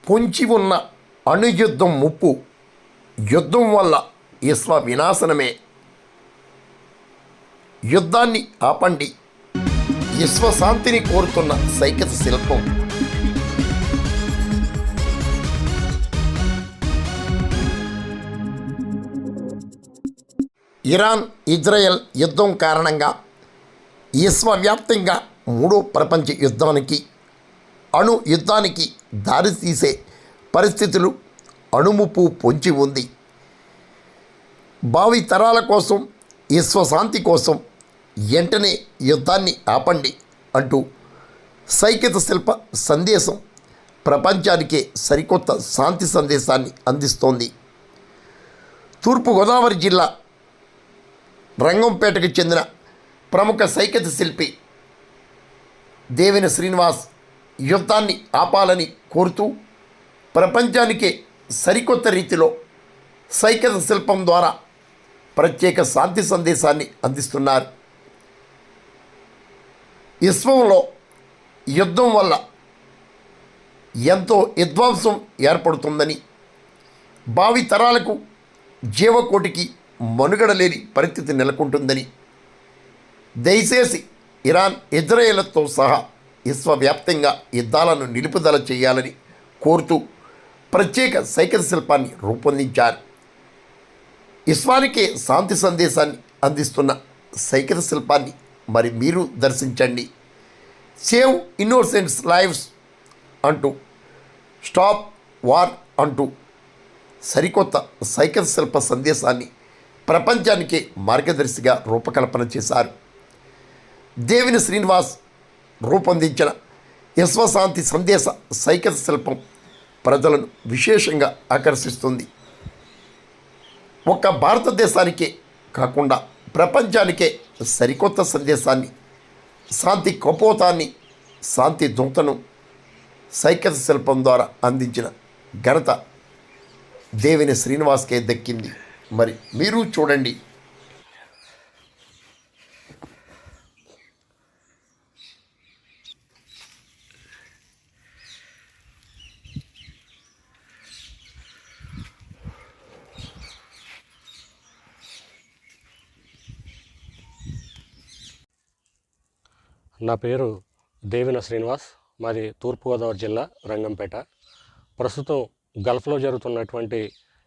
పొంచి ఉన్న అణుయుద్ధం ముప్పు, యుద్ధం వల్ల విశ్వ వినాశనమే. యుద్ధాన్ని ఆపండి, విశ్వశాంతిని కోరుతున్న సైకత శిల్పం. ఇరాన్ ఇజ్రాయెల్ యుద్ధం కారణంగా విశ్వవ్యాప్తంగా మూడో ప్రపంచ యుద్ధానికి, అణు యుద్ధానికి దారితీసే పరిస్థితులు అణుముప్పు పొంచి ఉంది. భావి తరాల కోసం, విశ్వశాంతి కోసం వెంటనే యుద్ధాన్ని ఆపండి అంటూ సైకత శిల్ప సందేశం ప్రపంచానికే సరికొత్త శాంతి సందేశాన్ని అందిస్తోంది. తూర్పుగోదావరి జిల్లా రంగంపేటకు చెందిన ప్రముఖ సైకత శిల్పి దేవిన శ్రీనివాస్ యుద్ధాన్ని ఆపాలని కోరుతూ ప్రపంచానికే సరికొత్త రీతిలో సైకత శిల్పం ద్వారా ప్రత్యేక శాంతి సందేశాన్ని అందిస్తున్నారు. విశ్వంలో యుద్ధం వల్ల ఎంతో విధ్వంసం ఏర్పడుతుందని, భావి తరాలకు జీవకోటికి మనుగడ లేని పరిస్థితి నెలకొంటుందని, దయచేసి ఇరాన్ ఇజ్రాయెల్తో సహా విశ్వవ్యాప్తంగా యుద్ధాలను నిలుపుదల చేయాలని కోరుతూ ప్రత్యేక సైకత శిల్పాన్ని రూపొందించారు. విశ్వానికే శాంతి సందేశాన్ని అందిస్తున్న సైకత శిల్పాన్ని మరి మీరు దర్శించండి. సేవ్ ఇన్నోసెంట్స్ లైవ్స్ అంటూ, స్టాప్ వార్ అంటూ సరికొత్త సైకత శిల్ప సందేశాన్ని ప్రపంచానికే మార్గదర్శిగా రూపకల్పన చేశారు. దేవిన శ్రీనివాస్ రూపొందించిన విశ్వశాంతి సందేశ సైకత శిల్పం ప్రజలను విశేషంగా ఆకర్షిస్తుంది. ఒక్క భారతదేశానికే కాకుండా ప్రపంచానికే సరికొత్త సందేశాన్ని, శాంతి కపోతాన్ని, శాంతి దూతను సైకత శిల్పం ద్వారా అందించిన ఘనత దేవిన శ్రీనివాస్కే దక్కింది. మరి మీరు చూడండి. నా పేరు దేవిన శ్రీనివాస్, మాది తూర్పుగోదావరి జిల్లా రంగంపేట. ప్రస్తుతం గల్ఫ్లో జరుగుతున్నటువంటి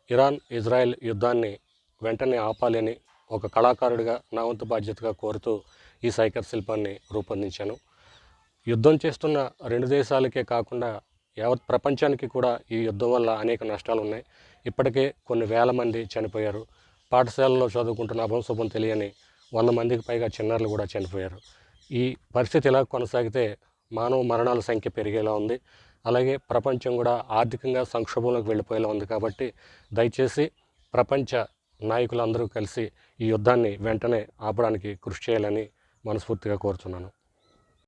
ఇరాన్ ఇజ్రాయెల్ యుద్ధాన్ని వెంటనే ఆపాలని ఒక కళాకారుడిగా నా వంతు బాధ్యతగా కోరుతూ ఈ సైకత శిల్పాన్ని రూపొందించాను. యుద్ధం చేస్తున్న రెండు దేశాలకే కాకుండా యావత్ ప్రపంచానికి కూడా ఈ యుద్ధం వల్ల అనేక నష్టాలు ఉన్నాయి. ఇప్పటికే కొన్ని వేల మంది చనిపోయారు. పాఠశాలలో చదువుకుంటున్న అభంశుభం తెలియని 100 మందికి పైగా చిన్నారులు కూడా చనిపోయారు. ఈ పరిస్థితి ఇలా కొనసాగితే మానవ మరణాల సంఖ్య పెరిగేలా ఉంది. అలాగే ప్రపంచం కూడా ఆర్థికంగా సంక్షోభంలోకి వెళ్ళిపోయేలా ఉంది. కాబట్టి దయచేసి ప్రపంచ నాయకులందరూ కలిసి ఈ యుద్ధాన్ని వెంటనే ఆపడానికి కృషి చేయాలని మనస్ఫూర్తిగా కోరుతున్నాను.